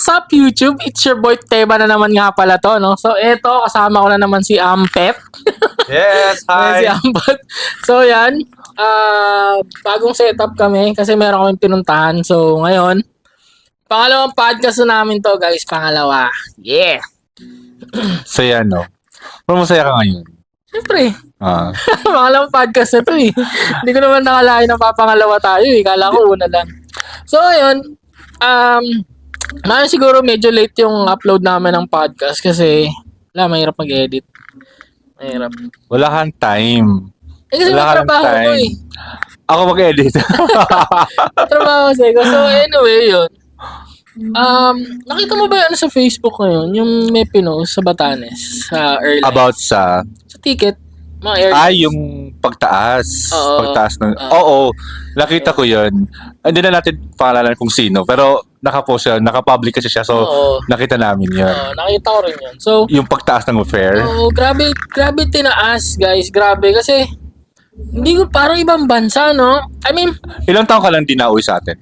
What's up YouTube? It's your boy Teba na naman nga pala to, no? So eto, kasama ko na naman si Ampet. Yes, Si hi. Ampet. So yan, bagong setup kami kasi meron kaming pinuntahan. So ngayon, pangalawang podcast na namin to guys, pangalawa. Yeah! Saya, no? Pero masaya ka ngayon. Siyempre, Ah, pangalawang podcast na to eh. Hindi ko naman nakalain na papangalawa tayo eh. Kala ko una lang. So ayun, ngayon siguro medyo late yung upload namin ng podcast kasi mahirap mag-edit. Mahirap. wala kang time. Kasi may Wala ka ng trabaho ko time. eh. Ako mag-edit. May trabaho kasi ko. So anyway, yun. Nakita mo ba ano sa Facebook ngayon? Yung may pinost sa Batanes, sa airlines. About sa... Sa ticket, mga airlines. yung pagtaas. Oo. Pagtaas ng... Oo. Oo. Nakita ko yun. Hindi na natin pangalanan kung sino. Pero nakapost siya. Nakapublic kasi siya. So, Oo. nakita namin yun. Nakita ko rin yun. So, Yung pagtaas ng fare. grabe tinaas, guys. Grabe. Kasi, hindi ko, parang ibang bansa, no? I mean, Ilang taon ka lang di nauwi sa atin?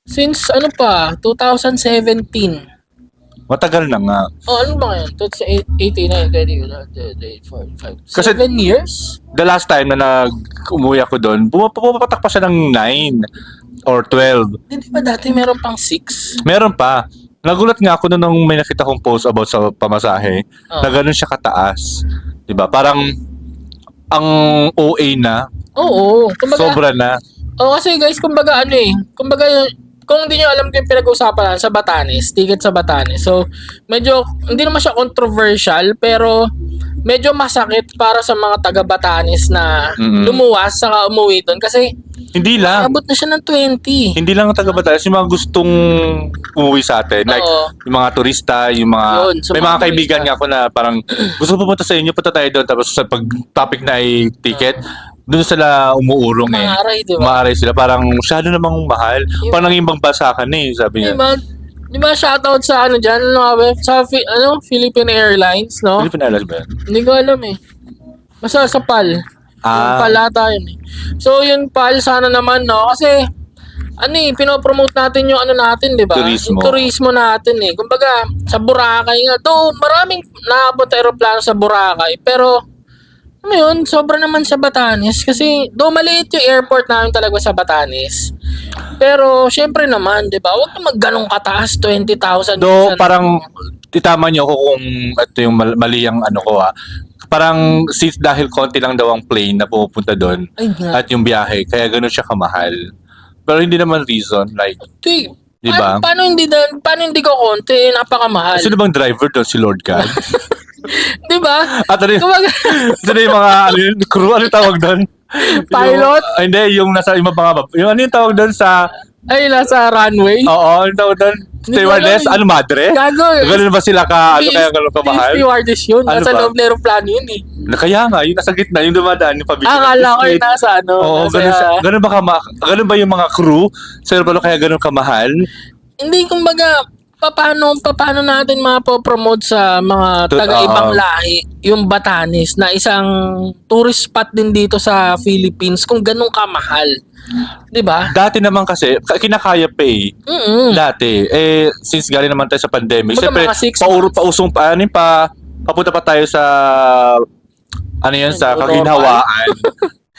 since, 2017. Matagal na nga. Ano ba ngayon? 89, 20, 45, Kasi- 7 years? The last time na umuwi ako doon, pumapatak pa siya ng 9 or 12. Hindi ba dati meron pang 6? Meron pa. Nagulat nga ako nung may nakita kong post about sa pamasahe na ganun siya kataas. 'Di ba? Parang ang OA na, Oo. Kumbaga, sobra na. kasi guys, kumbaga kumbaga, kung hindi nyo alam kung yung pinag-uusapan natin sa Batanes, ticket sa Batanes. So, medyo, hindi naman siya controversial, pero medyo masakit para sa mga taga-Batanes na lumuwas saka umuwi doon. Kasi, Hindi lang. abot na siya ng 20. Hindi lang ang taga Batangas, yung mga gustong umuwi sa atin. Like, Oo. yung mga turista, yung mga... Yun, sa may mga mga kaibigan turista. nga ako na parang gusto pumunta sa inyo, punta tayo doon. Tapos sa pag-topic na ay ticket, doon sila umuurong eh. Maaray, di ba? Maaray sila. Parang masyado namang mahal. Parang nanging bansa ka na eh, sabi niya. Di ba shoutout sa dyan, sa Philippine Airlines, no? Philippine Airlines ba yan? Hindi ko alam eh. Basta sa PAL. Yung PAL ata yun eh. So yung PAL sana naman no kasi pinopromote natin yung natin, di ba? Turismo. Yung turismo natin eh. Kumbaga sa Boracay nga. Though maraming naabot aeroplano sa Boracay pero yun, sobra naman sa Batanes kasi maliit yung airport namin talaga sa Batanes. Pero syempre naman, 'di ba? Huwag na magganong kataas 20,000. Do parang itama niyo ako kung ito yung mali ang ko Parang since dahil konti lang daw ang plane na pupunta doon Ay nga. at yung biyahe, kaya gano'n siya kamahal. Pero hindi naman reason, like, Di ba? Paano hindi ko konti? Napakamahal. sino bang driver doon? Si Lord God? Di ba? At ano yung mga crew, ano yung tawag doon? Pilot? Hindi, yung nasa yung mga, yung ano yung tawag doon sa, Nasa runway. oo, yung tawag doon? Hindi ko Stewardess? alam. Ano, madre? Gago. Ganun ba sila kaya ganun kamahal? Stewardess yun. Ano Nasa ba? loob na aeroplano yun eh. Kaya nga, yung nasa gitna, yung dumadaan, yung pabigyan. Akala ko yung nasa Oo, nasa, ganun, ganun ba yung mga crew? Sa aeroplano kaya ganun kamahal? Hindi, kumbaga, paano natin mapopromote sa mga taga-ibang lahi yung Batanes na isang tourist spot din dito sa Philippines kung ganun kamahal. Di ba? Dati naman kasi, kinakaya pa eh. Dati. Since galing naman tayo sa pandemic, Kumbaga siyempre, mga 6 months. papunta pa tayo sa, sa Normal. kaginhawaan.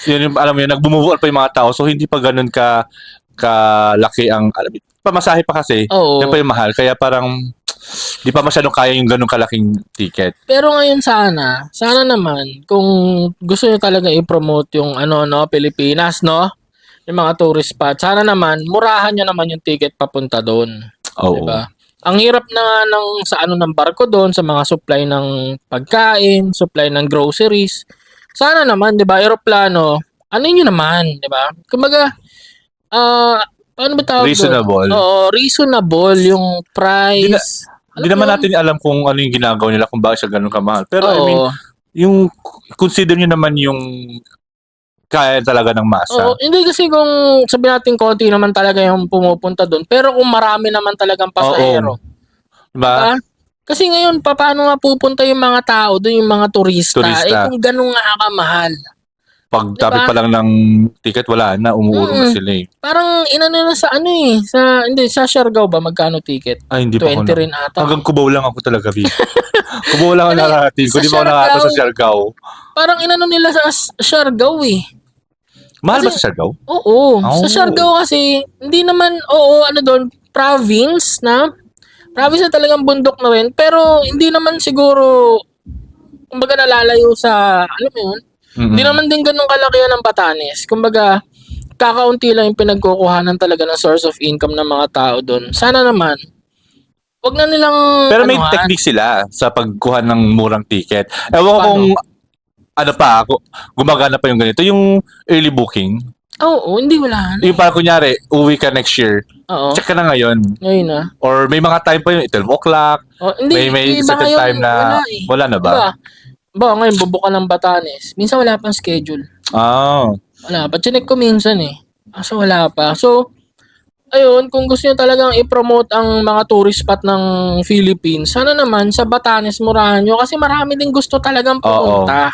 Yun yung, alam mo yun, nagbumubuan pa yung mga tao, so hindi pa ganun kalaki ang, pamasahe pa kasi, Oo. yan pa yung mahal, kaya parang, di pa masyadong kaya yung ganun kalaking ticket. Pero ngayon sana naman, kung gusto nyo talaga i-promote yung Pilipinas, no? Yung mga tourist spot, sana naman, murahan nyo naman yung ticket papunta doon. Oo. Diba? Ang hirap na ng barko doon, sa mga supply ng pagkain, supply ng groceries. Sana naman, di ba, aeroplano, yun naman, di ba? Kumbaga, paano ba tawag doon? Reasonable. Oo, reasonable yung price. Hindi naman natin alam kung ano yung ginagawa nila, kung bakit siya ganun kamahal. Pero I mean, Oo. yung consider nyo naman yung kaya talaga ng masa. Oo, hindi kasi kung sabi natin konti naman talaga yung pumupunta doon. Pero kung marami naman talagang pasahero. Diba? Diba? Kasi ngayon, paano nga pupunta yung mga tao doon, yung mga turista? Turista. Kung ganun nga kamahal. pagtapit Diba? pa lang ng ticket, wala na, umuurong na sila eh. Parang inano na sa ano eh, sa Siargao ba magkano ticket? Ay, hindi pa ako 20 rin ata. Hanggang Cubao lang ako talaga, B. Cubao lang ang Ano, narating ko. sa Di ba ako nakata sa Siargao, Siargao? Parang inano nila sa Siargao eh. Mahal ba Kasi- sa Siargao? Oo, Oh. sa Siargao kasi hindi naman ano doon, province na talagang bundok na rin, pero hindi naman siguro kumbaga nalalayo sa alam mo yun. Hindi naman din ganun kalaki yan ng Batanes. Kumbaga kakaunti lang yung pinagkukuhanan talaga ng source of income ng mga tao doon. Sana naman wag na nilang Pero may anuhan. technique sila sa pagkuha ng murang ticket. Ewan ko Paano? kung ako, gumagana pa yung ganito. Yung early booking. Oo, hindi wala na. Yung parang kunyari, uwi ka next year. Oo. Check ka na ngayon. Ngayon na. Or may mga time pa yun, 12 o'clock. Oh, hindi, May iba certain ngayon, time na wala na ba? Diba? Ngayon bubuka ng Batanes. Minsan wala pang schedule. Ah. Wala pa. Chinek ko minsan eh. So wala pa. So, ayun, kung gusto nyo talagang i-promote ang mga tourist spot ng Philippines, sana naman sa Batanes murahan nyo kasi marami din gusto talagang pumunta.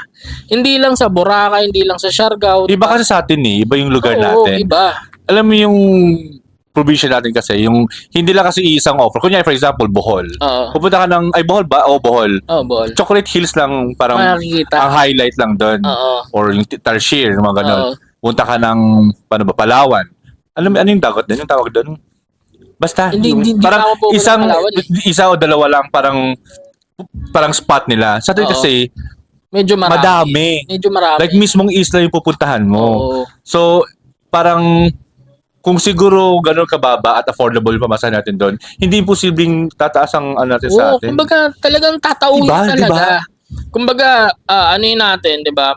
Hindi lang sa Boracay, hindi lang sa Siargao. Iba kasi sa atin eh. Iba yung lugar Oo, natin. iba. Alam mo yung probinsya natin kasi, yung hindi lang kasi isang offer. Kunyari, for example, Bohol. Oo. Pupunta ka ng, Bohol ba? O, Bohol. Oh, ball. Chocolate Hills lang parang Makikita. ang highlight lang doon. Oo. Or yung Tarsier, mga ganon. Oo. Punta ka ng, Palawan. Ano yung dagat din? Yung tawag doon? Basta. Hindi parang pa ako pupunta ng Palawan eh. isa o dalawa lang parang spot nila. Sa atin Oo. kasi, Medyo marami. madami. Medyo marami. Like mismong isla yung pupuntahan mo. Oo. So, parang kung siguro ganun kababa at affordable yung pamasahe natin doon, hindi imposibleng tataas ang natin sa Oo, atin. kumbaga talagang tatauhin Diba? talaga. Kumbaga, ano yun natin, di ba?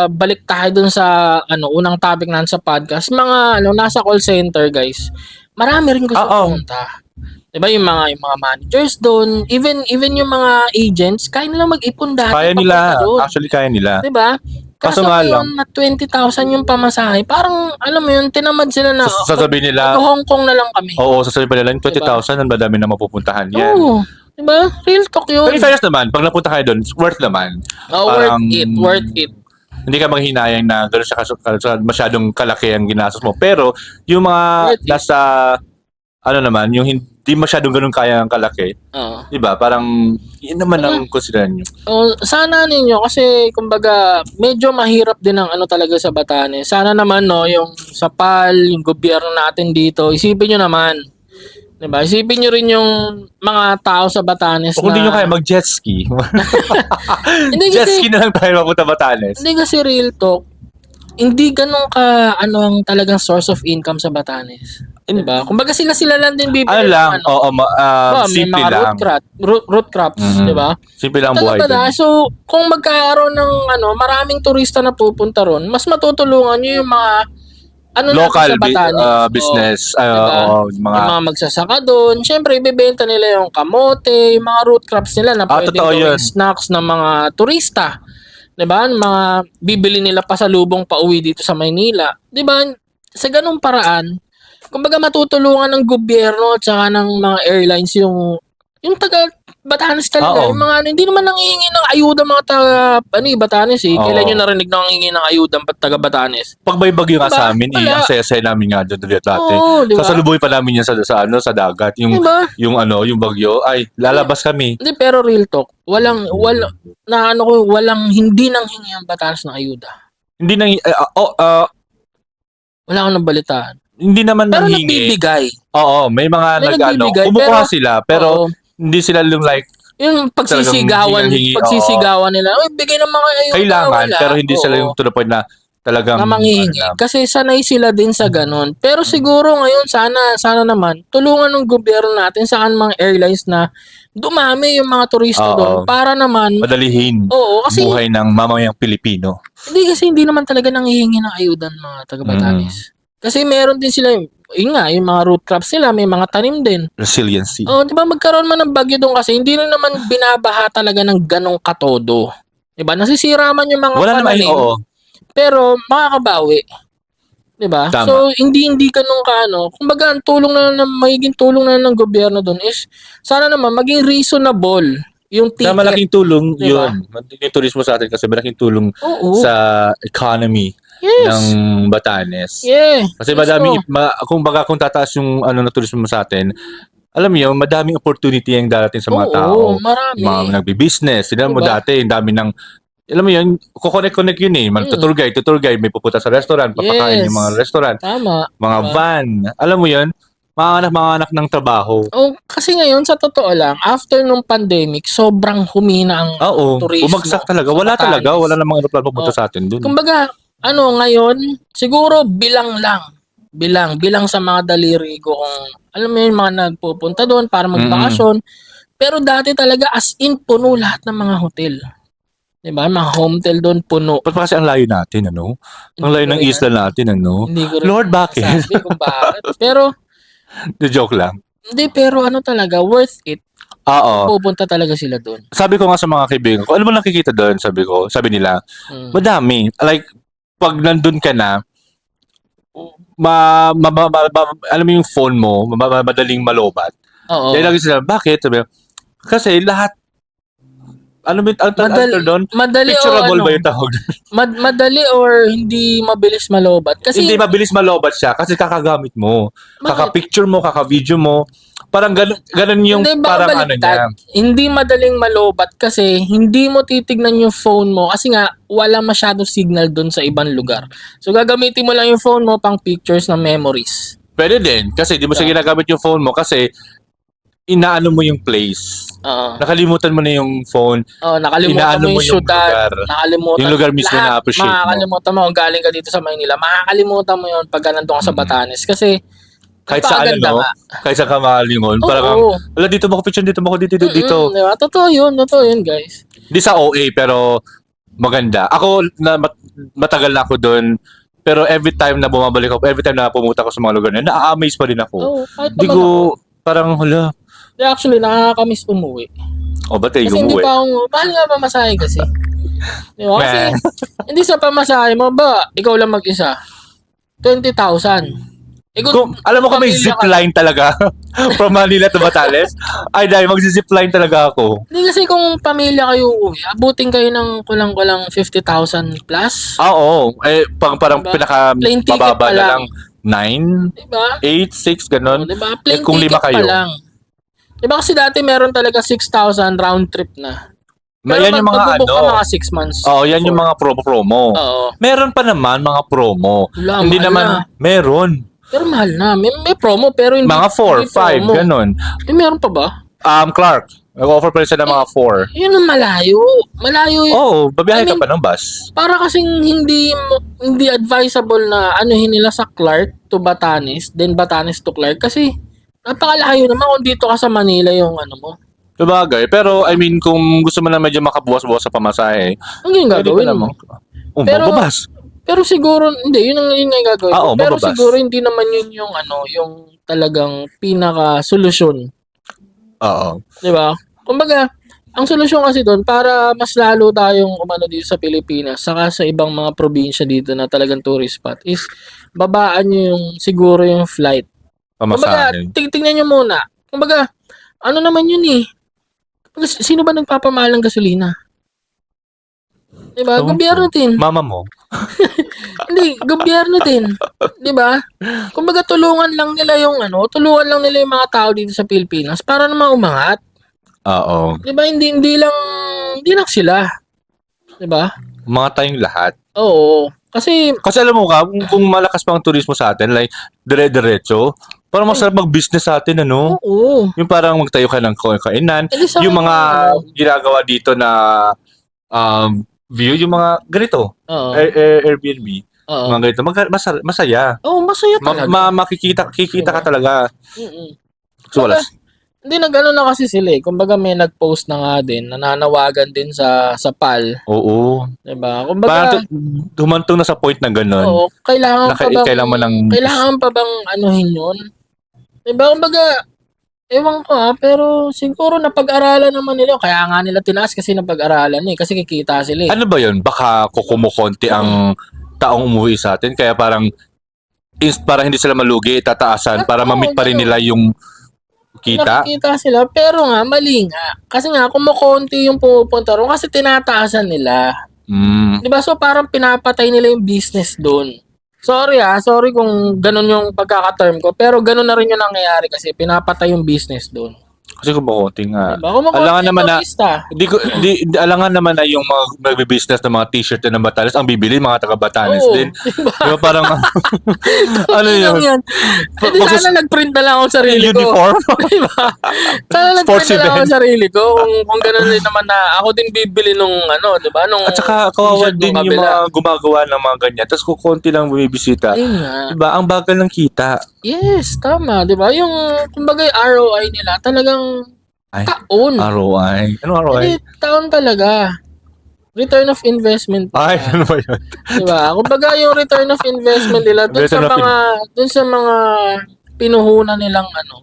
Balik tayo dun sa unang topic natin sa podcast. Mga nasa call center, guys. Marami rin gusto Oo. pumunta. Di ba yung mga managers doon, even yung mga agents, kaya nila mag-ipon dahil Kaya nila, actually kaya nila. di ba? Kaso Kaso nga ngayon na 20,000 yung pamasahe, parang alam mo yun, tinamad sila na Sasabihin nila, Hong Kong na lang kami. oo, sasabihin pa nila, yung 20,000, ang madami na mapupuntahan yan. Oo. Diba? Real talk yun. Pero in fairness naman, pag napunta kayo doon, worth naman. Worth Parang- it. Hindi ka manghinayang na gano'n siya masyadong kalaki ang ginastos mo. Pero yung mga Worth it. nasa, naman, yung hindi masyadong gano'n kaya ang kalaki, Oo. di ba? Parang, yun naman ang consideran nyo. Sana ninyo kasi kumbaga medyo mahirap din ang talaga sa Batanes. Sana naman yung sa PAL, yung gobyerno natin dito, isipin nyo naman. 'Di ba? Isipin nyo rin yung mga tao sa Batanes O kung hindi nyo kaya mag-jet ski, Hindi jet kasi ski na lang tayo mapunta Batanes. hindi kasi real talk. Hindi ganun ka ang talagang source of income sa Batanes. 'Di ba? Kumbaga sila lang din bibili. Ano lang, ng oo, may simple mga lang. root crops, Mhm. 'di ba? Simple lang ang buhay Talaga, doon. so kung magkakaroon ng maraming turista na pupunta ron, mas matutulungan nyo yung mga Local natin sa Batanes. business, Diba? oo, Yung mga magsasaka doon. Siyempre, ibebenta nila yung kamote, yung mga root crops nila na pwedeng totoo gawing yun. snacks ng mga turista. 'Di ba? Mga bibili nila pasalubong pauwi dito sa Maynila. 'Di ba? Sa ganung paraan, kumbaga matutulungan ng gobyerno at saka ng mga airlines yung taga Batanes talaga. Oo. Yung mga hindi naman nangihingi ng ayuda mga taga Batanes eh. Oo. Kailan nyo narinig na nangihingi ng ayuda ang taga Batanes? Pag may bagyo nga Diba? sa amin, Wala. ang saya-saya namin nga doon dati. Oo, di ba? Sasalubuhin pa namin yan sa dagat. Yung Diba? yung bagyo, ay lalabas kami. Hindi, pero real talk. Walang hindi nang hingi ang Batanes ng ayuda. Hindi nang Wala akong nabalitaan. hindi naman Pero nanghingi. nagbibigay. Oo, may mga May nagbibigay, kumukuha pero- sila pero Oo. hindi sila yung like Yung pagsisigawan, hingi, nila, "Uy, bigay ng mga ayuda." kailangan Wala. pero hindi sila Oo. yung to the point na talagang Na manghihingi. Kasi sanay sila din sa ganun. Pero siguro ngayon, sana naman, tulungan ng gobyerno natin saan mga airlines na dumami yung mga turista Oo. doon para naman, madalihin oo, kasi buhay ng mamayang Pilipino. hindi naman talaga nanghihingi ng ayuda ng mga taga Batanes. Kasi meron din sila yun nga, yung mga root crops nila, may mga tanim din. Resiliency. Oh, di ba magkaroon man ng bagyo doon kasi hindi rin naman binabaha talaga ng ganong katodo. Di ba? Nasisira man yung mga Wala naman, pananim. oo. Pero makakabawi. 'Di ba? Tama. So hindi ganun kumbaga ang tulong na magiging tulong na ng gobyerno doon is sana naman maging reasonable yung Na ticket. malaking tulong Diba? yun. Yung turismo sa atin kasi malaking tulong Oo. sa economy Yes. ng Batanes. Yeah. Kasi Let's madami, go. kung tataas yung na turismo sa atin, alam mo yun, madaming opportunity yung darating sa mga Oo, tao. marami. Mga nagbi-business. Sila mo Diba? dati, ang dami ng, alam mo yun, kukonek-connect yun eh. Tour guide, may pupunta sa restaurant, papakain yung mga Yes. restaurant, Tama. mga Diba? van. Alam mo yun, mga anak ng trabaho. Oh, kasi ngayon, sa totoo lang, after nung pandemic, sobrang humina ang Oo, turismo. bumagsak talaga. sa Wala Batanes. talaga. Wala namang aeroplano pupunta Oh. sa atin dun. Kumbaga, ngayon, siguro bilang lang. Bilang sa mga dalirigo kung, alam mo yun, mga nagpupunta doon para magbakasyon. Pero dati talaga, as in, puno lahat ng mga hotel. Diba? Mga hotel doon, puno. Ba't pa kasi ang layo natin, ano? Ang layo ng isla natin, ano? Hindi ko rin Lord, bakit? masabi kung bakit. Pero, The joke lang. pero ano talaga, worth it. Oo. Pupunta talaga sila doon. Sabi ko nga sa mga kaibigan ko, ano mo nakikita doon? Sabi nila, madami. Like, pag nandun ka na, alam mo yung phone mo, madaling malobat. Oo. Kaya lagi sila, bakit? Sabi, kasi lahat, ano ba yung doon? Madali Picturable o ba yung tawag? madali or hindi mabilis malobat? Kasi Hindi mabilis malobat siya kasi kakagamit mo. Kaka-picture mo, kaka-video mo. Parang ganun yung hindi, parang ano niya. Hindi madaling malobat kasi hindi mo titignan yung phone mo kasi nga wala masyadong signal doon sa ibang lugar. So gagamitin mo lang yung phone mo pang pictures na memories. Pwede din kasi di mo siya ginagamit yung phone mo kasi inaano mo yung place. Oo. Nakalimutan mo na yung phone. Nakalimutan mo yung syudad. Yung lugar mismo na appreciate mo. Makakalimutan mo kung galing ka dito sa Maynila. Makakalimutan mo yun pag nandun ka sa Batanes kasi kahit saan kahit sa kamalingon. Parang, wala dito mo ko picture, dito mo ko dito. Diba? Totoo yun, guys. Di sa OA pero maganda. Ako, matagal na ako doon. Pero every time na bumabalik ako, every time na pumunta ako sa mga lugar na, na-amaze pa rin ako. Di ko, parang, hala. Actually, nakakamiss umuwi. Ba't kayo kasi umuwi? Hindi pa akong, mahal nga pamasahe kasi. Di ba? Kasi, hindi sa pamasahe mo ba, ikaw lang mag-isa. 20,000. Alam mo kung may zipline talaga from Manila to Batanes, ay dahil mag-zipline talaga ako. Hindi kasi kung pamilya kayo uwi, abutin kayo ng kulang-kulang 50,000 plus. Oo. Parang Diba? pinaka-bababa na lang 9, diba? 8, 6, ganun. Diba? Plane Kung ticket 5 kayo. pa lang. Diba kasi dati meron talaga 6,000 round trip na. Pero yan yung mga mga 6 months. Yan yung mga promo. Oo. Meron pa naman mga promo. Hindi naman, meron. Pero mahal na. May promo pero hindi. Mga 4, 5, ganun. Meron pa ba? Clark. Nag-offer pa rin siya ng mga 4. Yun ang malayo. Malayo yun. Oo, babiyahe ka pa ng bus. Para kasing hindi advisable na anuhin nila sa Clark to Batanes, then Batanes to Clark. Kasi napakalayo naman kung dito ka sa Manila yung ano mo. Sabagay. Pero, I mean, kung gusto mo na medyo makabuwas-buwas sa pamasahe, ang yung gagawin mo? Babas. Pero siguro, hindi, yun ang gagawin. Pero mababas. siguro hindi naman yun yung talagang pinaka-solusyon. Oo. Diba? Kumbaga, ang solusyon kasi doon, para mas lalo tayong umano dito sa Pilipinas, saka sa ibang mga probinsya dito na talagang tourist spot, is babaan nyo siguro yung flight. Kumbaga, tingnan nyo muna. Kumbaga, ano naman yun eh. Sino ba nagpapamahal ng gasolina? Diba? Gobyerno din. Mama mo. Hindi, gobyerno din. Diba? Kumbaga tulungan lang nila yung mga tao dito sa Pilipinas para naman umangat. Oo. Diba? Hindi lang sila. Diba? Mga tayong lahat. Oo. Kasi alam mo ka, kung malakas pang turismo sa atin, like, dire-diretso, parang masarap mag-business sa atin, ano? oo. Yung parang magtayo ka ng kainan. Yung mga ginagawa dito na view, yung mga ganito. Airbnb. Mga ganito. Masaya. Masaya talaga. Makikita ka talaga. So, wala. Hindi, na kasi sila eh. Kumbaga may nag-post na nga din, nananawagan din sa PAL. Oo. Diba? Kumbaga, parang humantong na sa point na gano'n. Oo, kailangan pa bang anuhin yun? Diba? Kumbaga, ewan ko pero siguro napag-aralan naman nila. Kaya nga nila tinaas kasi napag-aralan eh. Kasi kikita sila eh. Ano ba yun? Baka kukumukonti ang taong umuwi sa atin. Kaya parang hindi sila malugi, tataasan para ma-meet pa rin nila yung Kita? Nakikita sila, pero nga, mali nga. Kasi nga, kumukonti yung pumupunta ron kasi tinataasan nila. Mm. Di ba? So, parang pinapatay nila yung business doon. Sorry kung ganun yung pagkaka-term ko, pero ganun na rin yung nangyayari kasi pinapatay yung business doon. Kasi kumukunti nga. Diba? Kumukonti Alangan naman yung na, turista. alangan naman na yung mga nagbe-business ng mga t-shirt na ng Batanes, ang bibili mga taga Batanes Oo, din. diba? Diba parang, ano Hindi lang yun? yan. Eh, di sana nag-print na lang ako sarili ko. Uniform? Diba? Sana Sports nag-print na lang ako event. sarili ko. Kung ganun din naman na ako din bibili nung ano, diba? Nung At saka kawawa t-shirt din nung yung kabila. mga gumagawa ng mga ganyan. Tapos kukunti lang bumibisita. Ayun nga. Diba? Ang bagal ng kita. Yes, tama. Diba? Yung, kumbaga yung ROI nila, talagang Ay, taon. ROI. Ano ROI? Hindi, taon talaga. Return of investment. Ay, ano ba yun? Diba? Kumbaga yung return of investment nila dun sa Return of mga pinuhunan nilang ano,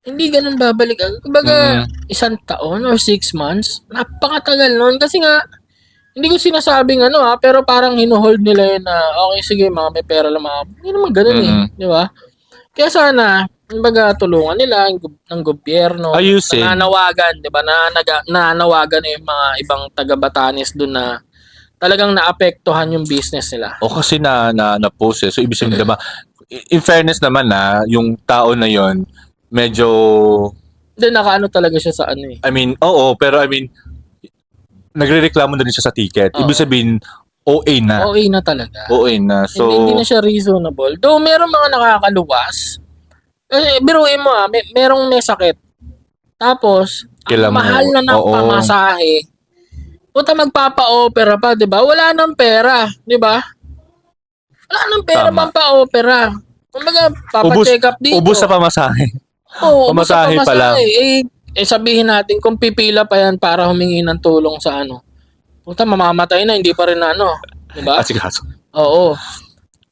hindi ganun babalik. Kumbaga, isang taon or 6 months, napakatagal nun. Kasi nga, hindi ko sinasabing ano pero parang hinuhold nila yun na, okay, sige, mga may pera lang mga. Hindi naman ganun di ba? Kaya sana, kumbaga, tulungan nila ng gobyerno. Ayusin. Nananawagan, di ba? Nananawagan na yung mga ibang taga-Batanes doon na talagang naapektuhan yung business nila. O kasi na-post eh. So, ibig sabihin, diba, in fairness naman yung tao na yon medyo, Then, nakaano talaga siya sa ano eh. I mean, oo, pero I mean, nagre-reklamo na rin siya sa ticket. Ibig sabihin, OA na. Okay na talaga. OA na. So, hindi na siya reasonable. Though, meron mga nakakaluwas. Biruin mo merong may sakit. Tapos, ang mahal na ng pamasahe. Puta, magpapa-opera pa, di ba? Wala nang pera, di ba? Wala nang pera pa-opera. Kumbaga, papa-check up dito. ubus sa pamasahe. Oo, ubus sa Pamasahe pa lang. Sabihin natin, kung pipila pa yan para humingi ng tulong sa ano. Puta, mamamatay na, hindi pa rin na ano. Diba? Asikaso. Oo.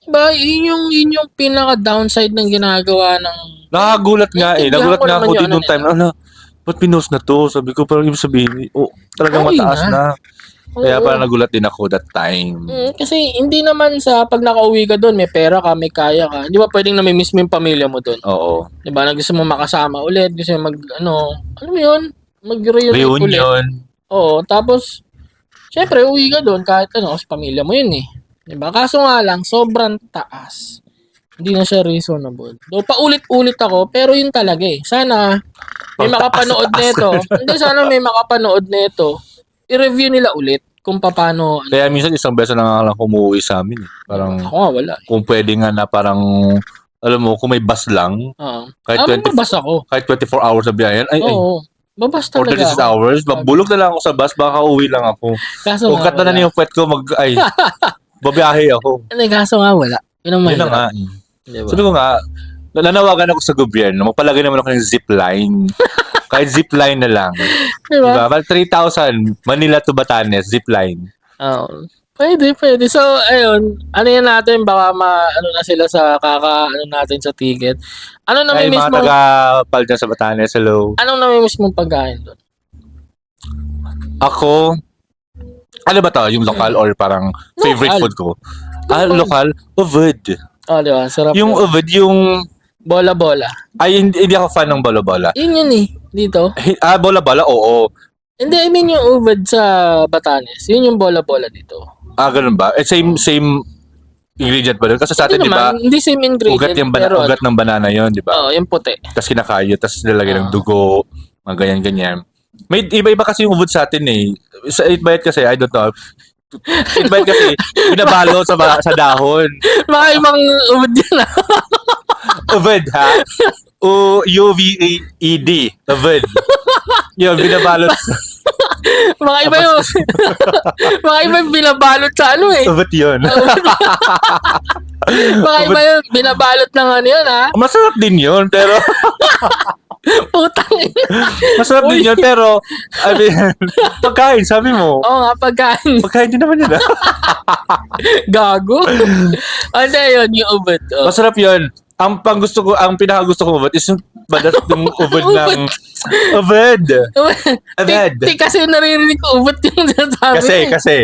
Diba, yun yung pinaka-downside ng ginagawa ng... Nakagulat nga eh. Nagulat nga ako din nung time. nila. Ba't pinost na to? Sabi ko, parang ibig sabihin, talagang Okay mataas na. Kaya Oo. parang nagulat din ako that time. Kasi hindi naman sa pag nakauwi ka doon, may pera ka, may kaya ka. Di ba pwedeng namimiss mo yung pamilya mo doon? Oo. Di ba? Gusto mo makasama ulit, gusto mo alam mo yun? Mag-reunite ulit. Reunion. Oo, tapos, syempre, uwi ka doon kahit sa pamilya mo yun eh. Diba? Kaso nga lang, sobrang taas. Hindi na siya reasonable. Do paulit-ulit ako, pero yun talaga eh. Sana may makapanood nito. Hindi, sana may makapanood nito. I-review nila ulit kung paano. Kaya minsan isang beses na nga lang umuwi sa amin. Parang, Ako nga, wala. kung pwede nga na parang, alam mo, kung may bus lang, kahit Mababas ako. kahit 24 hours na biyahe, Oo. Babas or talaga 36 ako. hours, bulog na lang ako sa bus, baka uwi lang ako. Kaso Kung nga, cut na wala. yung puwet ko, babiyahe ako. Hindi, kaso nga, wala. Yun ang Yun na nga. mahirap. Diba? Sabi ko nga, nanawagan ako sa gobyerno, magpalagay naman ako ng zipline. Kahit zipline na lang. Diba? Diba? 3,000, Manila to Batanes, zipline. Oo. Pwede. So, ayun. Ano yan natin? Baka ano na sila sa natin sa ticket. Ano Ay, namimiss mga mo? taga-pal dyan sa Batanes, hello. Anong namimiss mong pagkain doon? Ako, ano ba to? Yung local or parang favorite Local. food ko? Local? Ovid. Oh, di ba? Sarap. Yung yun. ovid, yung... Bola-bola. Ay, hindi ako fan ng bola-bola. Yun eh. Dito. Bola-bola, oo. Hindi, I mean yung uvad sa Batanes. Yun yung bola-bola dito. Ganun ba? Same ingredient ba doon? Kasi sa atin, di ba? Hindi same ingredient. Ugat ng banana yon, di ba? Oo, yung puti. Tapos kinakayo, tapos nilalagay ng dugo, mga ganyan-ganyan. May iba-iba kasi yung ubod sa atin eh. Sa Itbayat kasi, I don't know. Itbayat kasi, binabalo sa dahon. Mga ibang uvad yan Ubod, ha? U-V-E-D. Ubod. Yun, binabalot. Mga iba yung binabalot sa ano eh. Ubod yun. Mga iba yung binabalot ng ano yun ha. Masarap din yun, pero... Putang ina. Masarap din yun, pero... I mean, pagkain, sabi mo. Oo nga, pagkain. Pagkain din naman yun, ha? Gago. Ano yun, yung ubod. Oh. Masarap yun. ang pinakagusto ko ubod is yung badas ng ubod ng ubod. Ubod. Kasi naririnig ko ubot yung sinasabi. Kasi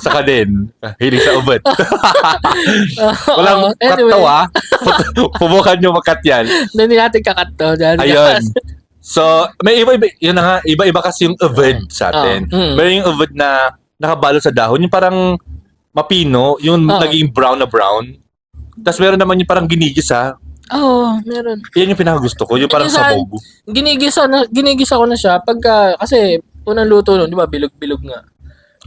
saka din hilig sa ubod. Oo, Walang anyway. katawa. Pubukan nyo makat yan. Hindi natin kakat to. Ayun. So, may iba-iba, yun na nga, iba-iba kasi yung ubod sa atin. Meron yung ubod na nakabalot sa dahon, yung parang mapino, yung naging brown na brown. Tapos meron naman yung parang ginigisa. Oo, meron. Yan yung pinakagusto ko, yung parang Minsan, sabog. Ginigisa ko na siya pagka, kasi unang luto nun, di ba, bilog-bilog nga.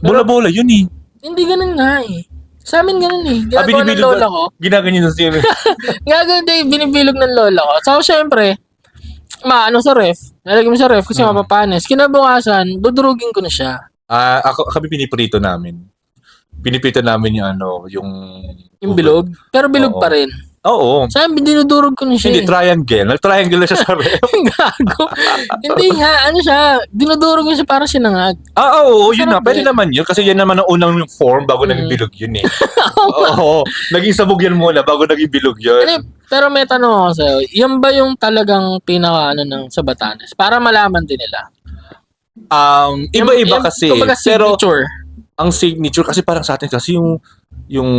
Bola-bola, yun eh. Hindi ganun nga eh. Sa amin ganun eh. Ginagawa ng Binibilog lola ko. Ginaganyan sa yun. Gagawin din, binibilog ng lola ko. So, syempre, ano sa ref. Nalagay mo sa ref kasi mapapanis. Kinabukasan, dudurugin ko na siya. Kami piniprito namin. Pinipito namin yung Yung bilog. Pero bilog Oo. pa rin. Oo. Sa amin, dinudurog ko na siya. Hindi, triangle. Nag-triangle na siya sa ref. Gago. Hindi nga, ano siya, dinudurog ko siya para sinangag. Oo, yun na. Sarap Pwede eh. naman yun. Kasi yan naman ang unang form bago naging bilog yun eh. Oo. Naging sabog yan muna bago naging bilog yun. Pero may tanong ako sa'yo, yan ba yung talagang pinaka ng sa Batanes? Para malaman din nila. Iba-iba kasi. Kumbaga Pero signature. ang signature kasi parang sa atin kasi yung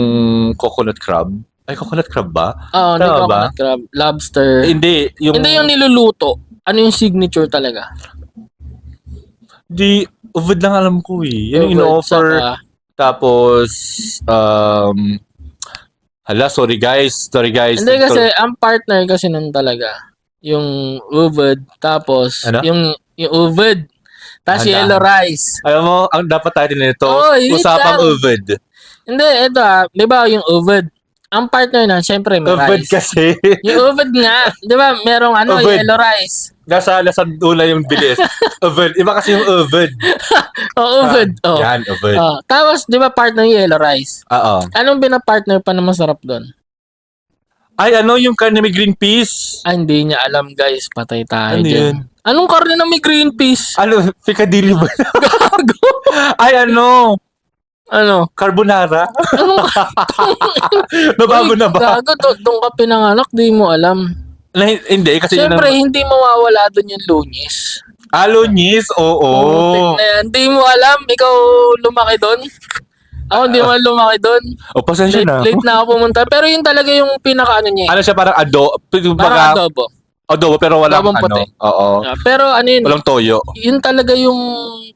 coconut crab. Ay, coconut crab ba? Oo, Tama ba? coconut crab, lobster. Hindi, yung niluluto. Ano yung signature talaga? ubod lang alam ko eh. Yan yung Ubod, in-offer. saka, Tapos, sorry guys. Hindi kasi, ang partner kasi nun talaga, yung ubod, tapos, Ano? yung ubod, tapos Ano? yellow rice. Alam mo, ang dapat tayo din nito, Oy, wait usapang lang. ubod. Hindi, ito di ba yung ubod? Ang partner nun, syempre may Ubod rice. kasi. Yung ubod nga, di ba, merong Ubod. yellow rice. Nasa dula yung bilis. Ubod. Iba kasi yung ubod. Ubod. Yan, ubod. Tapos, di ba, partner yung yellow rice? Oo. Anong binapartner pa na masarap doon? Ay, yung karne may green peas? Hindi niya alam, guys. Patay tayo Ano dyan. yun? Anong karne na may green peas? Piccadilly ba? Gago. Ay, Ano? carbonara? Anong Nabago na ba? Gago, doon ka pinanganak, di mo alam. Hindi, kasi Siyempre, hindi mawawala doon yung lunis. Alonyis, oo. Putik na yan. Di mo alam, ikaw lumaki doon. Ako, hindi mo lumaki doon. O, pasensya na. Late na ako pumunta. Pero yun talaga yung pinaka-ano niya. Ano siya, parang Parang adobo. adobo, pero walang Adobong puti. Oo. Pero ano yun, Walang toyo. yun talaga yung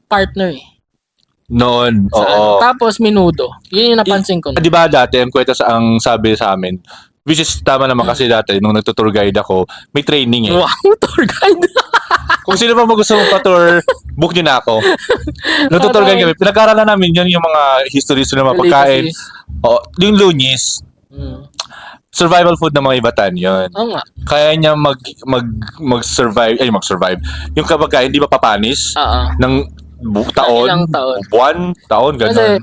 partner eh. Noon, Sa oo. Tapos minudo. Yun yung napansin ko. Di ba dati, ang kwento ang sabi sa amin, which is tama naman kasi dati, nung nagtutour guide ako, may training eh. Wow, tour guide. Kung sino pa gusto mong pa-tour, book nyo na ako. Nung tutour guide kami, pinag-aralan namin yun yung mga histories ng mga pagkain. Oo, yung lunis, survival food ng mga Ibatan yun. Oo nga. Kaya niya mag-survive, yung kapag hindi mapapanis Oo. ng taon, Ilang taon. buwan, taon, Kasi, gano'n.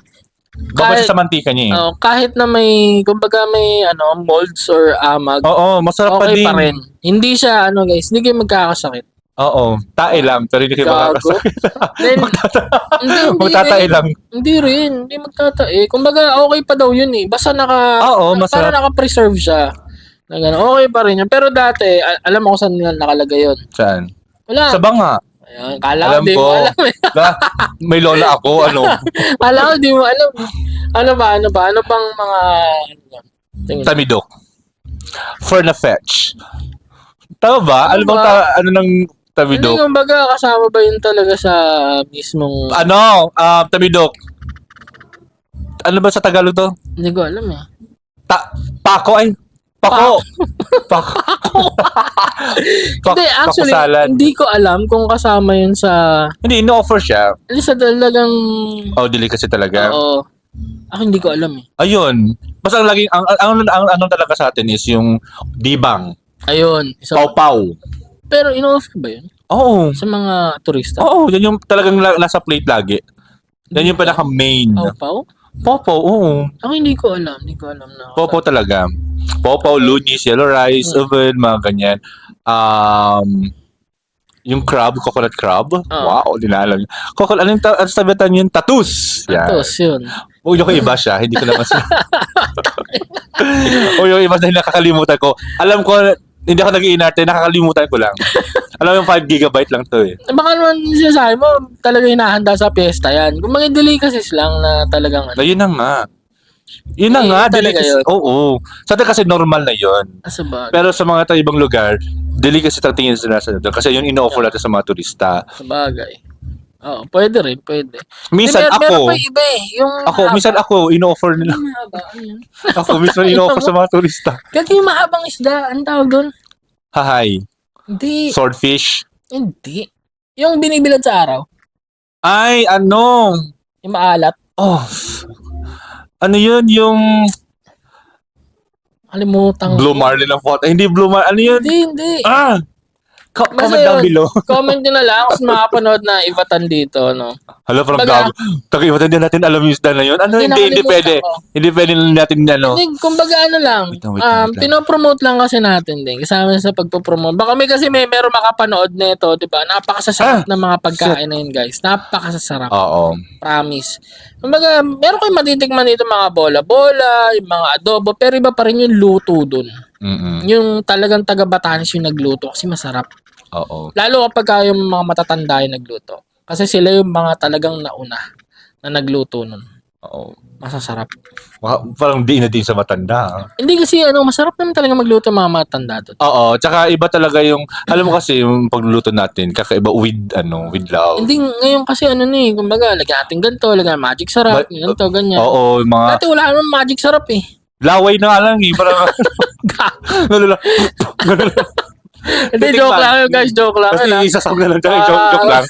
Babasa kahit- sa mantika niya eh. kahit na may, kumbaga may molds or amag, Oo, masarap pa okay din. pa rin. Hindi siya, guys, hindi kayo magkakasakit. Oo, tae lang, pero hindi kayo Gago. makakasakit. Then, hindi Magtatae rin. lang. Hindi rin. Hindi magtatae. Kumbaga, okay pa daw yun eh. Basta Oo, masarap. para naka-preserve siya. Na gano'n. Okay pa rin yun. Pero dati, alam mo kung saan nakalagay yun. Saan? Wala. Sa banga. Ayan, kala ko Alam di mo ko. alam eh. May lola ako, Kala ko di mo alam. Ano ba? Ano pang mga... Tingin. Tamidok. Fernafetch. Tama ba? Ano Ano bang ba? ng Hindi, Tamidok? kumbaga, kasama ba yun talaga sa mismong... Tamidok. Ano ba sa Tagalog to? Hindi ko alam eh. Pako ay. Pako. Pako. Hindi, actually, Pako salad. hindi ko alam kung kasama yun sa... Hindi, in-offer siya. Hindi sa talagang... Delicacy talaga. Oo. Ako hindi ko alam eh. Ayun. Basta ang laging, ang talaga sa atin is yung dibang. Ayun. Pau-pau. Pero in-offer ba yun? Oo. Sa mga turista? Oo, yan yung talagang nasa plate lagi. Yan yung pinaka-main. Pau-pau? Pau-pau, oo. Ako hindi ko alam. Hindi ko alam na. Pau-pau talaga. Pau-pau, lunis, yellow rice, oven, mga ganyan. Yung crab, coconut crab. Oo. Wow, dinalang. Coconut, ano sabitan yun? Tatus. Yan. Tapos, yun. Huwag niyo ko iba siya. Hindi ko naman siya. O yung iba dahil nakakalimutan ko. Alam ko, hindi ako nag-iinarte. Nakakalimutan ko lang. Alam mo yung 5 gigabyte lang to eh. Baka naman sinasabi mo, talaga hinahanda sa piyesta yan. Kung mga delicacies lang na talagang ano. Na yun na nga. Yun na Eh, nga. talaga Delicacy. yun. Oo. Sa atin kasi normal na yun. Sa bagay. Pero sa mga ibang lugar, delicacy ang tingin sila sa doon. Kasi yun ino-offer natin sa mga turista. Sa bagay. Oo, pwede rin, pwede. Minsan Meron ako, pa iba eh. Yung minsan ako, ino-offer nila. Yung mahaba, ano yun? Ako, minsan ino-offer sa mga turista. Kaya yung mahabang isda, ang tawag doon? Hahay. Hindi. Swordfish. Hindi. Yung binibilad sa araw. Ay, ano? Yung maalat. Oh. Ano yun? Yung Kalimutan. Blue Marlin ng photo. Hindi Blue Marlin. Ano yun? Hindi. Ah! Basta Comment down yun. below. Comment nyo na lang kung makapanood na Ivatan dito, no? Hala, parang Kumbaga- gago. Taga-iwatan din natin alam yung isda na yun. Ano, hindi nakalimutan pwede. ko. Hindi pwede natin, ano. Hindi, kumbaga ano lang, Wait lang. pinopromote lang kasi natin din. Kasama sa pagpopromote. Baka meron makapanood nito, di ba? Napakasasarap ng mga pagkain na yun, guys. Napakasasarap. Oo. Promise. Kumbaga, meron kayong matitikman dito mga bola-bola, yung mga adobo, pero iba pa rin yung luto dun. Mm-mm. Yung talagang taga Batanes yung nagluto kasi masarap. Oo. Lalo kapag yung mga matatanda yung nagluto. Kasi sila yung mga talagang nauna na nagluto nun. Oo. Masasarap. Parang di na din sa matanda. Hindi kasi masarap naman talaga magluto mga matanda doon. Oo. Tsaka iba talaga yung, alam mo kasi yung pagluluto natin, kakaiba with love. Hindi, ngayon kasi kumbaga, lagyan natin ganito, lagyan magic sarap, ganito, ganyan. Oo, mga Dati wala naman magic sarap eh. laway na nga lang eh. Parang, ganun lang. Hindi, joke lang yun guys, joke lang. Kasi yun, ah. isasawag na lang tayo, joke lang.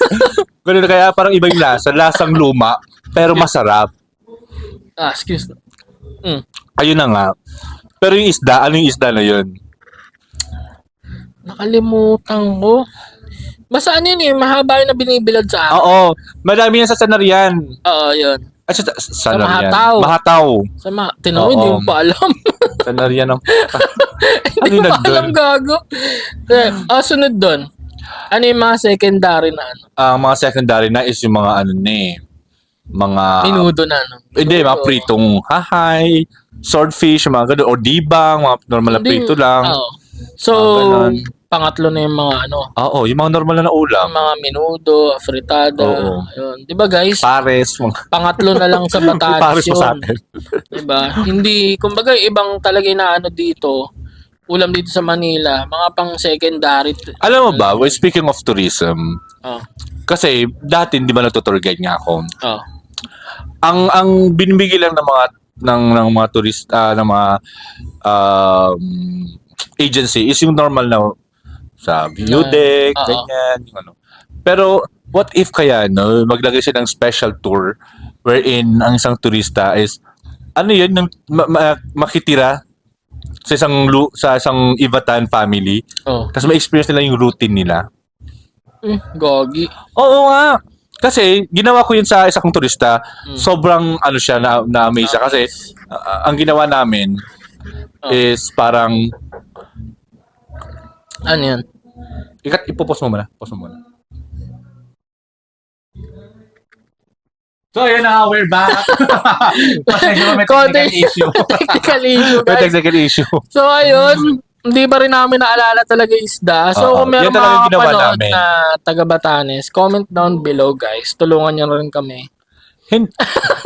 Ganun na kaya parang iba yung lasa. Lasang luma, pero masarap. Excuse me. Ayun na nga. Pero yung isda, ano yung isda na yun? Nakalimutan ko. Basta ano yun eh, mahaba yung na binibilad sa akin. Oo. Madami yan sa Sanarian. Oo, yun. Ay, sa Sanarian. Mahataw. Mahataw. Tinawid, hindi Oo. mo pa alam. Sanarian ang... Hindi Ano mo yun pa alam, nandun? gago. Sunod doon. Ano yung mga secondary na ano? Ang mga secondary na is yung mga mga... Minudo na ano? Hindi, mga Oo. pritong hahay, swordfish, mga ganun, or dibang, mga normal na Hindi- prito lang. Oo. So, ganun. pangatlo na yung mga Oo, yung mga normal na ulam. yung mga minudo, fritada. Oo. Ayun. 'Di ba guys? Pares, mga Pangatlo na lang sa Batanes pares mo sa yun. atin. 'Di ba? Hindi, kumbaga ibang talaga na dito. Ulam dito sa Manila, mga pang secondary. Alam mo ba, well, speaking of tourism, Oh. kasi dati di ba nagtutour guide nga ako. Oh. Ang binibigay lang ng mga turista, ng mga agency is yung normal na sa view deck, Oo. ganyan, yung ano. Pero what if kaya maglagay siya ng special tour wherein ang isang turista is yun yung makitira sa isang Ivatan family, Oh. tapos ma-experience nila yung routine nila. Gogi. Oo nga. Kasi ginawa ko yun sa isa kong turista, sobrang siya na-amaze siya kasi ang ginawa namin is parang Ano yan? ipopos mo muna. Pause mo muna. So, yun na, we're back. Pasensya mo, may technical issue. Technical issue, May guys. technical issue. So, ayun. Hindi pa rin namin naalala talaga yung isda. So, Oo. kung meron Yan talaga mga ginawa kapanood namin. na taga Batanes, comment down below, guys. Tulungan nyo rin kami.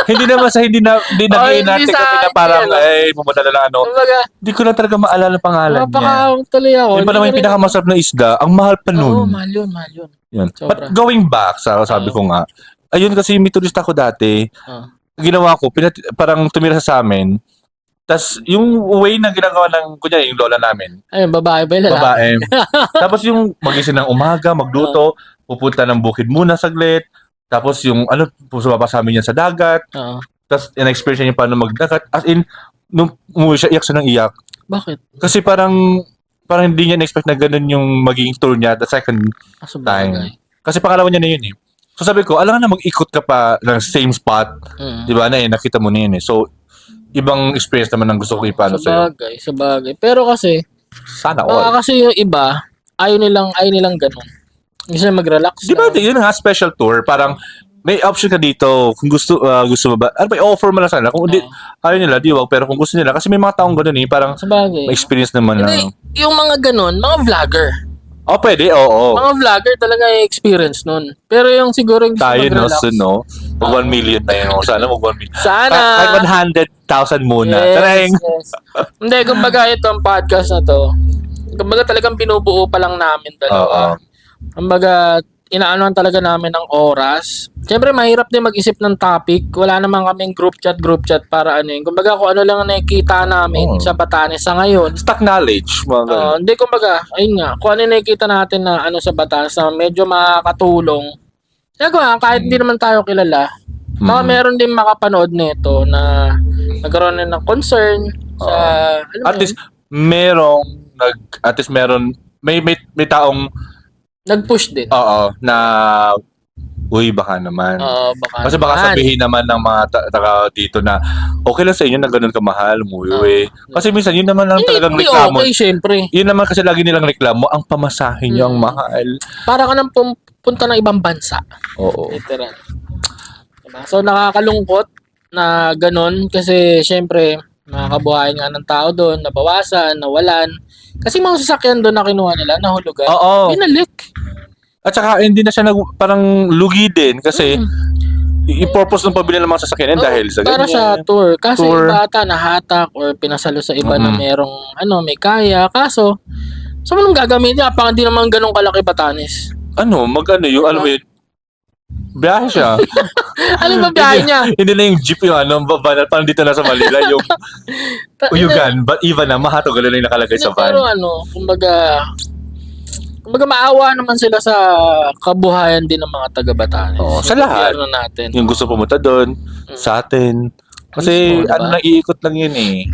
Hindi naman sa hindi hindi natin sa- kami na parang, hindi, pumunta na lang Kumbaga, Hindi ko lang talaga maalala ang pangalan niya. napaka-tuloy ako. Yun pa naman yung pinakamasarap na isda. Ang mahal pa Oo, nun. mahal yun, mahal yun. Yan. Sobra. But going back, sabi ko nga, ayun kasi may turista ko dati, Oh. ginawa ko, parang tumira sa amin, tas yung way na ginagawa ng, kunyari, yung lola namin, Ayun, babae ba yun? Lalaki? babae. Tapos yung magising ng umaga, magluto, pupunta ng bukid muna saglit, tapos yung, sumapa sa amin yan sa dagat, Oo. tapos in-experience niya paano magdagat, as in, nung umuwi siya, iyak siya ng iyak. Bakit? Kasi parang hindi niya na-expect na ganun yung magiging tour niya the second Aso time. bagay. Kasi pangalawa niya na yun eh. So sabi ko, alam na mag-ikot ka pa ng same spot. Di ba na nakita mo na yun eh. So, ibang experience naman ang gusto ko ipano sa'yo. Sa bagay. Pero kasi, Sana all. kasi yung iba, ayaw nilang ganun. Gusto niya mag-relax Di ba, lang. yun nga, special tour. Parang, may option ka dito kung gusto mo ba. Ano ba, offer mo lang sana. Kung hindi, ayaw nila, di wag. Pero kung gusto nila, kasi may mga taong ganun eh. Parang, Sabagay. may experience naman na. Hindi, yung mga ganun, mga vlogger. Oh, pwede, oo. Mga vlogger talaga yung experience nun. Pero yung siguro yung gusto Tayo, no, mag-relax. no? Mag 1 million na yun. Sana mag 1 million. Sana. Kahit 100,000 muna. Tareng. Yes. Hindi, kumbaga itong podcast na to, kumbaga talagang binubuo pa lang namin dalawa. Kumbaga, inaanoan talaga namin ng oras. Siyempre, mahirap din mag-isip ng topic. Wala naman kaming group chat para ano yun. Kumbaga, kung ano lang ang nakikita namin sa Batanes sa ngayon. Stock knowledge. Mga ganun. Hindi, kumbaga, ayun nga, kung ano yung nakikita natin na ano sa Batanes na medyo makakatulong. Kaya kahit hindi naman tayo kilala, baka meron din makapanood nito na nagkaroon na ng concern sa, alam mo At yun, least, meron, may taong, nag-push din. na, uy, baka naman. Baka Kasi baka naman. sabihin naman ng mga taga dito na okay lang sa inyo na ganun kamahal, umuwi. Kasi minsan yun naman lang talagang Hindi reklamo. okay, syempre. Yun naman kasi lagi nilang reklamo, ang pamasahe nyo ang mahal. Para ka nang punta ng ibang bansa. Oo. Literal. Diba? So, nakakalungkot na ganun kasi syempre, mga kabuhayan nga ng tao doon, nabawasan, nawalan. Kasi mga sasakyan doon na kinuha nila, nahulugan. Oo. Binalik. At saka hindi na siya parang lugi din kasi i-purpose ng pabili ng mga sasakyan yan dahil sa Para ganyan. sa tour. Kasi Tour. yung bata nahatak or pinasalo sa iba na merong may kaya. Kaso, saan mo nang gagamitin? Apang hindi naman ganun kalaki Batanes. Magano yung, alam mo yun, biyahe siya. Ano ba biyahe niya? Hindi na yung jeep yung banal, parang dito na sa Manila, yung Uyugan, but even na, mahatog, gano'n yung nakalagay sa van. Pero kumbaga maawa naman sila sa kabuhayan din ng mga taga Batanes. Oo, sa lahat. Gobyerno natin. Yung gusto pumunta doon, sa atin. Kasi, Mismo, diba? iikot lang yun eh.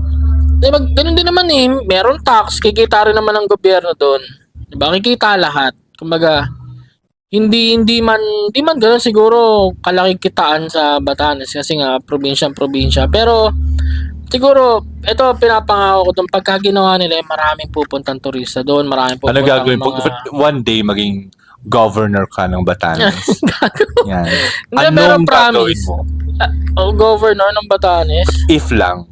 Ganun din naman eh. Meron tax, kikita rin naman ng gobyerno doon. Diba? Kikita lahat. Kumbaga, hindi man ganoon siguro kalaking kitaan sa Batanes kasi nga probinsya. Pero siguro ito pinapangako ko doon pagka ginawa nila maraming pupuntang turista doon, maraming Ano pupuntang gagawin? One day, maging governor ka ng Batanes. Yan. Hindi, pero Anong gagawin promise. mo? Governor ng Batanes. If lang.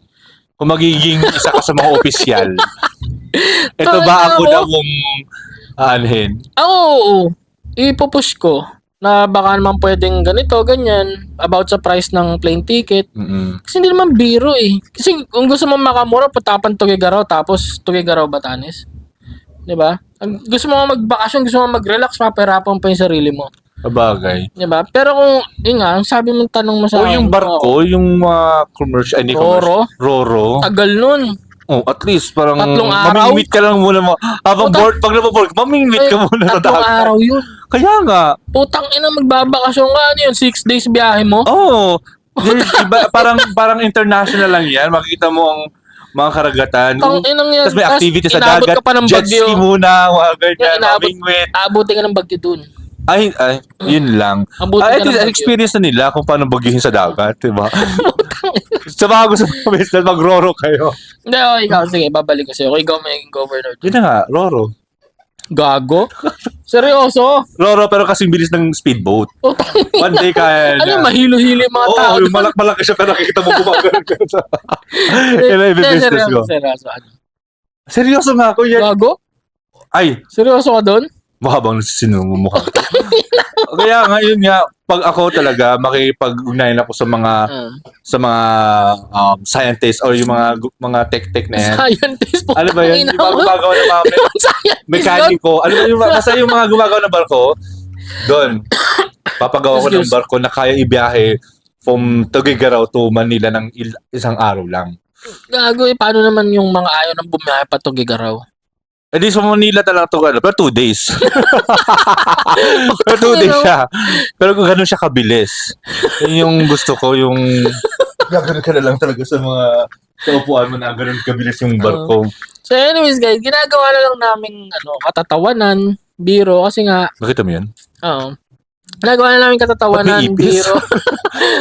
Kung magiging isa ka sa mga opisyal. Ito Tama ba ako ako. na mong aanhin? Oo. Ipupush ko na baka naman pwedeng ganito, ganyan about sa price ng plane ticket. Kasi hindi naman biro eh. Kasi kung gusto mo makamura, patapan Tuguegarao tapos Tuguegarao Batanes. 'Di ba? Gusto mo magbakasyon, gusto mo mag-relax, papahirapan pa yung sarili mo. Sabagay. 'Di ba? Pero kung yun nga, ang sabi mong tanong mo sa O yung barko, yung commercial, hindi Roro? commercial. Roro. Tagal nun. Oh, at least parang 3 araw? mamingwit ka lang muna mo. Habang Puta. board, pag napaboard, mamingwit ka muna sa 3 dagat. araw yun. Kaya nga. Putang ina, magbabakasyon ka. Ano yun? 6 days biyahe mo? Oo. Iba, parang international lang yan. Makikita mo ang mga karagatan. Tang inang yan. Tapos may activity sa inabot dagat. ka pa ng Jet bagyo. ski muna. Mga ganyan. Inabot. Mamingwit. Aabutin ka ng bagyo dun. Ay, yun lang. Abutin ka At ng least, bagyo. experience na nila kung paano bagyuhin sa dagat. Diba? Sa mga gusto mo, business, mag-roro kayo. Hindi, ikaw. Sige, babalik ko sa'yo. Kung ikaw may governor. Yun na nga, roro. Gago? Seryoso? Roro, pero kasing bilis ng speedboat. Putang One day kaya ano, mahilo-hilo yung mga tao. Oo, yung malak-malaki siya pero nakikita mo gumagano ka sa... Yan ang Hindi, business ko. seryoso. Ano? Seryoso nga ako yan. Gago? Ay, Seryoso ka doon? mahabang sinumumukha. Kaya nga, yun nga, pag ako talaga, makipag-ugnayan ako sa mga scientists or yung mga tech-tech na yan. Scientist po. Ano ba yun? Yung mga gumagawa ng mga Scientist yun? mekaniko. Ano ba yung, basta yung mga gumagawa ng barko, doon, papagawa ko ng barko na kaya ibiyahe from Tuguegarao to Manila ng isang araw lang. Gago paano naman yung mga ayaw ng bumiyahe pa Tuguegarao? Eh di sa Manila na lang to, pero 2 days. Pero 2 days siya. Pero kung ganun siya kabilis, yun yung gusto ko, yung gagano'n ka na lang talaga sa upuan mo na ganun kabilis yung barko. So anyways guys, ginagawa na lang namin katatawanan, biro kasi nga Nakita mo yun? Nagawa na namin katatawanan, Ba't may ipis? biro.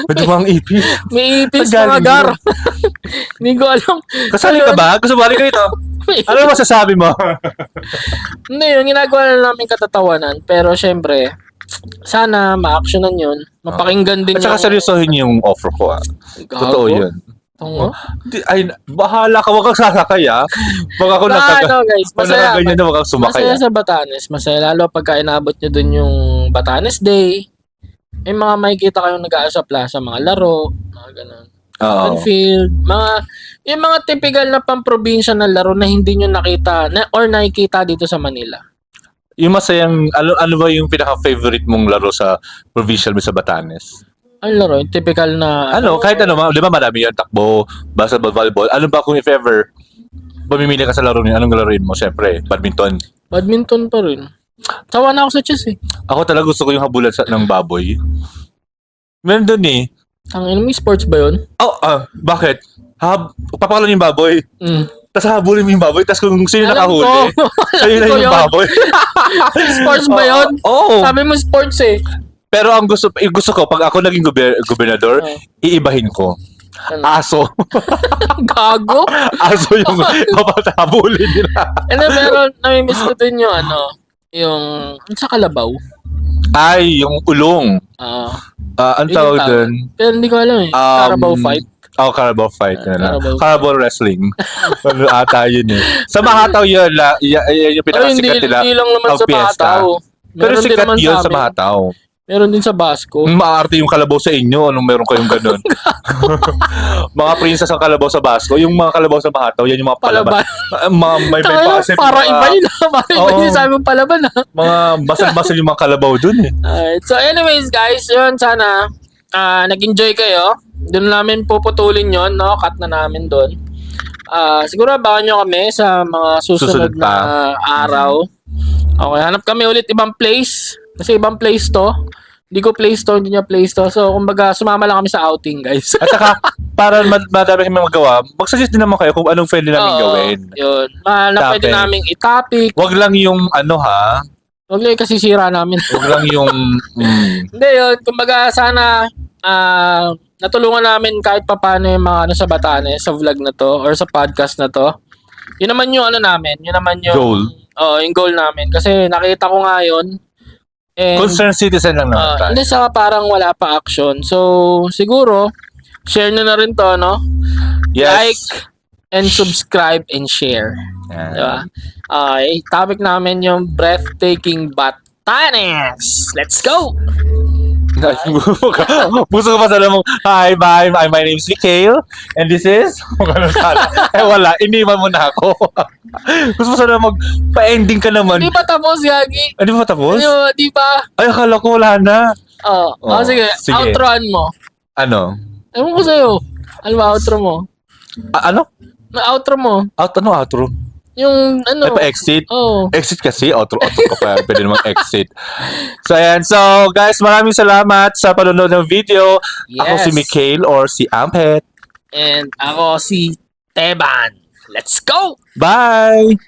May dumang ipis. May ipis Ang mga galing gar. Hindi ko alam. Kasali ka ba? Gusto mo balik ka ito? Ano masasabi mo? Hindi, yung ginagawa na namin katatawanan. Pero syempre, sana ma-actionan yun. Mapakinggan din At saka seryosohin yung offer ko. Totoo yun. Tungo? Ay, bahala ka. Huwag kang sasakay Baka ako Guys, pag masaya. nakaganyan na huwag kang sumakay Masaya sa Batanes. Masaya lalo pagka inabot nyo dun yung Batanes Day. May mga makikita kayong nag-aayos sa plaza, mga laro, mga ganun. Oo. Field, yung mga typical na pamprobinsya na laro na hindi nyo nakita or nakikita dito sa Manila. Yung masayang, ano ba yung pinaka-favorite mong laro sa provincial mo sa Batanes? Ang laro, yung typical na... Kahit di ba marami yun, takbo, basketball, volleyball. Ano ba kung if ever, mamimili ka sa laro niyo, anong laruin mo? Siyempre, badminton. Badminton pa rin. Sawa na ako sa chess Ako talaga gusto ko yung habulan ng baboy. Meron dun Ang enemy sports ba yun? Bakit? Papakalan yung baboy. Tapos habulin mo yung baboy. Tapos kung sino Alam nakahuli, ko. sa'yo na Alam ko yung yun. baboy. Sports ba yun? Oo. Sabi mo sports Pero ang gusto ko, pag ako naging gobernador, iibahin ko. Ano? Aso. Gago? Aso yung papatabulin nila. Meron, namimiss ko din yung yung sa Kalabaw. Ay, yung ulong. Ang Yun yung tawag tawag. dun? Pero hindi ko alam Carabao fight. Carabao fight nila. Carabao. Carabao wrestling. Ano ata yun Sa Mahataw yun, yan yung pinakasikat nila. Hindi lang naman ang sa piyesta. Mahataw. Pero Meron din sikat naman yun sa sa amin. Mahataw. Meron din sa Basco. Maarte yung kalabaw sa inyo. Anong meron kayong ganun? Mga princess ang kalabaw sa Basco. Yung mga kalabaw sa Mahataw, yan yung mga palaban. May May passive. para iba yun. Para iba yun sabi mong palaban Mga basal-basal yung mga kalabaw dun Alright. So anyways guys, yun sana nag-enjoy kayo. Doon namin puputulin yon, no? Cut na namin doon. Siguro abangan nyo kami sa mga susunod Susunod na araw. Okay, hanap kami ulit ibang place. Kasi ibang place to. Hindi ko place to, hindi niya place to. So, kumbaga, sumama lang kami sa outing, guys. At saka, para madami kami magawa, mag-suggest din naman kayo kung anong pwede namin gawin. Yun. Na pwede naming i-topic. Wag lang yung Huwag lang yung kasisira namin. Wag lang yung... Hindi, yun. Kumbaga, sana natulungan namin kahit papaano yung mga sa Batanes, sa vlog na to, or sa podcast na to. Yun naman yung namin. Yun naman yung... Goal. Yung goal namin. Kasi nakita ko nga yun. And, Concerned citizen lang naman tayo. hindi saka parang wala pa action. So, siguro, share nyo na rin to, no? Yes. Like, and subscribe, and share. Diba? Okay, topic namin yung breathtaking Batanes. Let's go! Gusto ko pa sana mong, hi, bye, my name is Mikhail, and this is, wala, iniwan mo na ako. Gusto ko sana pa-ending ka naman. Hindi pa tapos, Yagi. Hindi pa tapos? Di pa. Ay, akala ko wala na. Sige. Outroan mo. Ano? Ewan ko sa'yo. Ano ba outro mo? Ano? Outro mo. Ano outro? Yung Ay, pa-exit? Oo. Exit kasi, outro ka pa, pwede namang exit. So, ayan. So, guys, maraming salamat sa panonood ng video. Yes. Ako si Mikhail or si Ampet. And ako si Teban. Let's go! Bye!